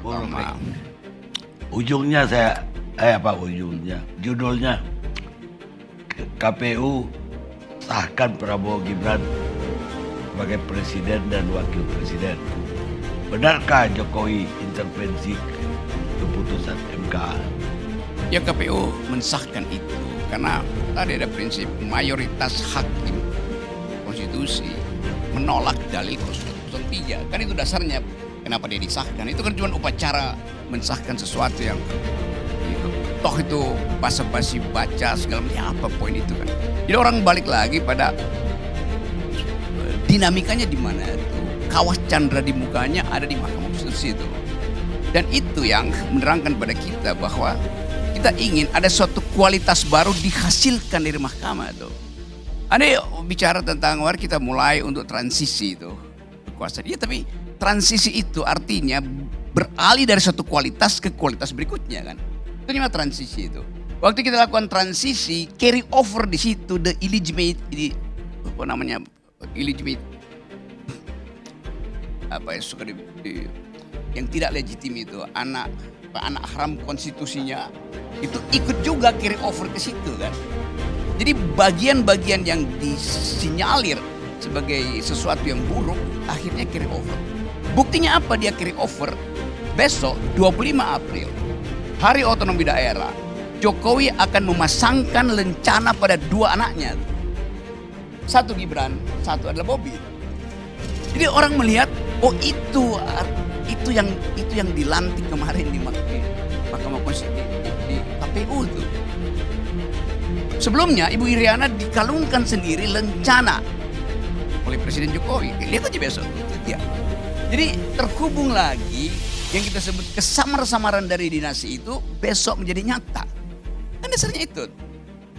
pertama. Ujungnya ujungnya? Judulnya KPU sahkan Prabowo Gibran sebagai presiden dan wakil presiden. Benarkah Jokowi intervensi keputusan MK? Ya KPU mensahkan itu karena tadi ada prinsip mayoritas hakim konstitusi menolak dalil 03. Kan itu dasarnya kenapa dia disahkan. Itu kan cuma upacara mensahkan sesuatu yang toh itu basa-basi baca segala macam apa poin itu kan. Jadi orang balik lagi pada dinamikanya di mana itu. Kawas candra di mukanya ada di Mahkamah Konstitusi itu. Dan itu yang menerangkan pada kita bahwa kita ingin ada suatu kualitas baru dihasilkan dari mahkamah itu. Ada bicara tentang mari kita mulai untuk transisi itu kekuasaan. Iya, tapi transisi itu artinya beralih dari satu kualitas ke kualitas berikutnya kan. Itu cuma transisi itu. Waktu kita lakukan transisi, carry over di situ the illegitimate yang tidak legitim itu anak haram konstitusinya itu ikut juga carry over ke situ kan. Jadi bagian-bagian yang disinyalir sebagai sesuatu yang buruk akhirnya carry over. Buktinya apa dia carry over? Besok 25 April, Hari Otonomi Daerah, Jokowi akan memasangkan lencana pada dua anaknya. Satu Gibran, satu adalah Bobi. Jadi orang melihat, oh itu yang dilantik kemarin di Mahkamah Konstitusi di KPU itu. Sebelumnya Ibu Iriana dikalungkan sendiri lencana oleh Presiden Jokowi. Lihat aja besok itu dia. Jadi terhubung lagi yang kita sebut kesamar-samaran dari dinasti itu besok menjadi nyata. Kan dasarnya itu.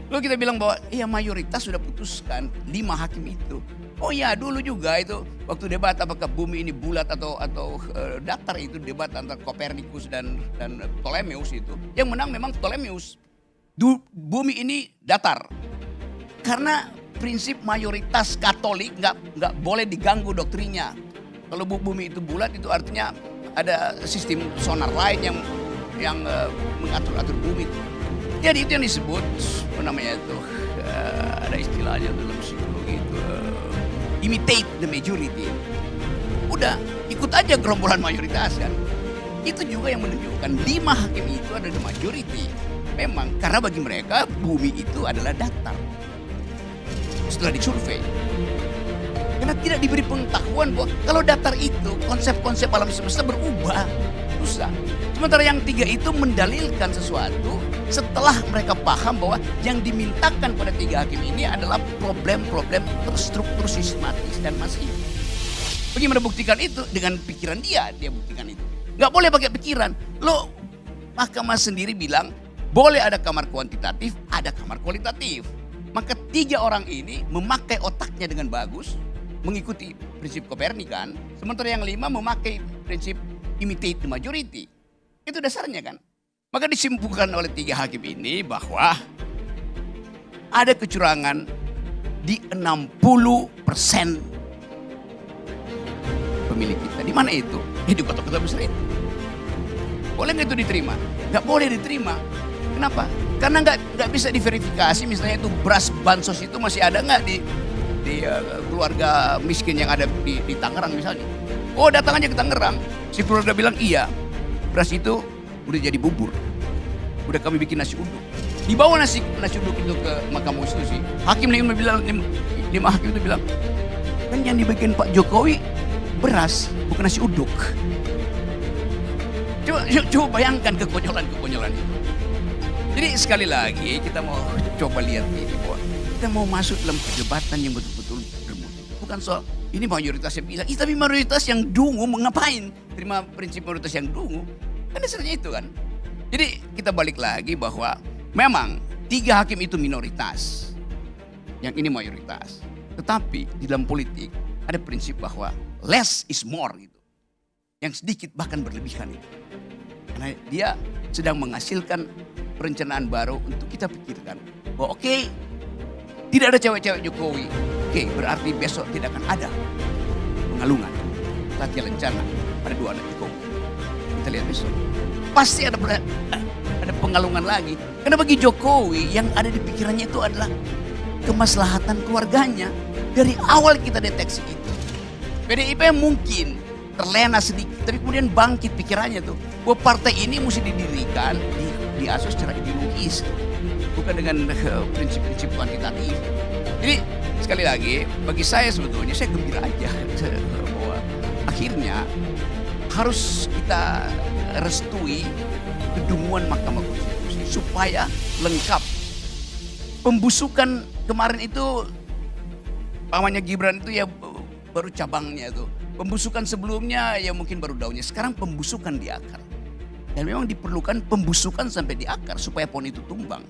Lalu kita bilang bahwa ya mayoritas sudah putuskan 5 hakim itu. Oh ya dulu juga itu waktu debat apakah bumi ini bulat atau datar itu debat antara Kopernikus dan Ptolemeus itu. Yang menang memang Ptolemeus. Bumi ini datar. Karena prinsip mayoritas Katolik nggak boleh diganggu doktrinnya. Kalau bumi itu bulat itu artinya ada sistem sonar lain yang mengatur-atur bumi itu. Jadi itu yang disebut ada istilahnya dalam psikologi itu imitate the majority. Udah ikut aja gerombolan mayoritas kan. Itu juga yang menunjukkan 5 hakim itu adalah the majority. Memang karena bagi mereka bumi itu adalah datar. Setelah disurvei. Karena tidak diberi pengetahuan bahwa kalau datar itu konsep-konsep alam semesta berubah. Susah. Sementara yang 3 itu mendalilkan sesuatu setelah mereka paham bahwa yang dimintakan pada 3 hakim ini adalah problem-problem terstruktur sistematis dan masif. Bagaimana buktikan itu? Dengan pikiran dia buktikan itu. Gak boleh pakai pikiran. Lo mahkamah sendiri bilang boleh ada kamar kuantitatif, ada kamar kualitatif. Maka 3 orang ini memakai otaknya dengan bagus, mengikuti prinsip Kopernikan, sementara yang 5 memakai prinsip imitate the majority. Itu dasarnya kan. Maka disimpulkan oleh 3 hakim ini bahwa ada kecurangan di 60% pemilih kita. Di mana itu? Di kota-kota besar itu. Boleh nggak itu diterima? Nggak boleh diterima. Kenapa? Karena nggak bisa diverifikasi. Misalnya itu beras bansos itu masih ada nggak di keluarga miskin yang ada di Tangerang misalnya. Oh datang aja ke Tangerang. Si keluarga bilang iya. Beras itu udah jadi bubur. Udah kami bikin nasi uduk. Dibawa nasi uduk itu ke Mahkamah Konstitusi. Hakim 5 hakim itu bilang, kan yang dibikin Pak Jokowi beras, bukan nasi uduk. Coba bayangkan kekonyolan itu. Jadi sekali lagi kita mau coba lihat ini bahwa kita mau masuk dalam perdebatan yang betul-betul bermutu. Bukan soal ini mayoritas yang bilang, tapi mayoritas yang dungu mengapain? Terima prinsip mayoritas yang dungu. Kan dasarnya itu kan. Jadi kita balik lagi bahwa memang 3 hakim itu minoritas. Yang ini mayoritas. Tetapi di dalam politik ada prinsip bahwa less is more gitu. Yang sedikit bahkan berlebihan itu. Karena dia sedang menghasilkan perencanaan baru untuk kita pikirkan. Bahwa oke, tidak ada cewek-cewek Jokowi. Oke, berarti besok tidak akan ada pengalungan. Latihan lencana pada 2 anak Jokowi. Kita lihat besok. Pasti ada pengalungan lagi. Karena bagi Jokowi yang ada di pikirannya itu adalah kemaslahatan keluarganya. Dari awal kita deteksi itu. PDIP mungkin terlena sedikit, tapi kemudian bangkit pikirannya tuh. Bahwa partai ini mesti didirikan, diasuh secara ideologis. Bukan dengan prinsip-prinsip kuantitatif. Jadi sekali lagi, bagi saya sebetulnya saya gembira aja bahwa akhirnya harus kita restui kedunguan Mahkamah Konstitusi supaya lengkap. Pembusukan kemarin itu, pamannya Gibran itu ya baru cabangnya tuh. Pembusukan sebelumnya ya mungkin baru daunnya. Sekarang pembusukan di akar. Dan memang diperlukan pembusukan sampai di akar supaya pohon itu tumbang.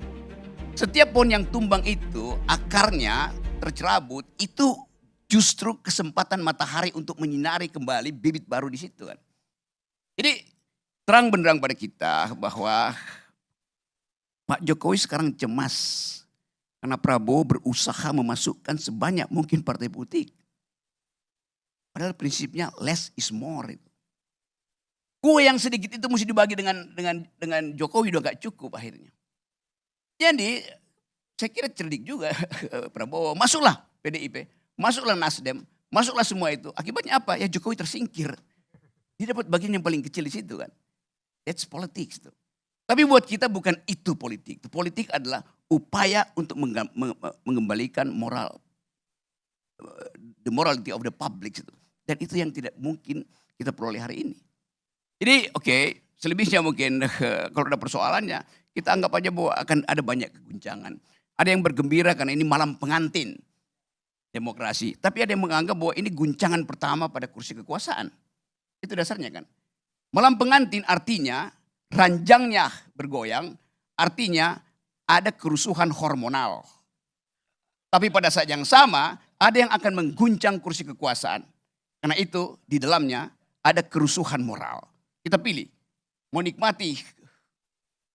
Setiap pohon yang tumbang itu akarnya tercerabut, itu justru kesempatan matahari untuk menyinari kembali bibit baru di situ kan. Jadi terang benderang pada kita bahwa Pak Jokowi sekarang cemas karena Prabowo berusaha memasukkan sebanyak mungkin partai politik. Padahal prinsipnya less is more itu. Kue yang sedikit itu mesti dibagi dengan Jokowi udah gak cukup akhirnya. Jadi saya kira cerdik juga Prabowo. Masuklah PDIP, masuklah Nasdem, masuklah semua itu. Akibatnya apa? Ya Jokowi tersingkir. Dia dapat bagian yang paling kecil di situ kan. That's politics tuh. Tapi buat kita bukan itu politik. Politik adalah upaya untuk mengembalikan moral. The morality of the public itu. Dan itu yang tidak mungkin kita peroleh hari ini. Jadi oke, selebihnya mungkin kalau ada persoalannya, kita anggap aja bahwa akan ada banyak keguncangan. Ada yang bergembira karena ini malam pengantin demokrasi. Tapi ada yang menganggap bahwa ini guncangan pertama pada kursi kekuasaan. Itu dasarnya kan. Malam pengantin artinya ranjangnya bergoyang, artinya ada kerusuhan hormonal. Tapi pada saat yang sama ada yang akan mengguncang kursi kekuasaan. Karena itu di dalamnya ada kerusuhan moral. Kita pilih mau nikmati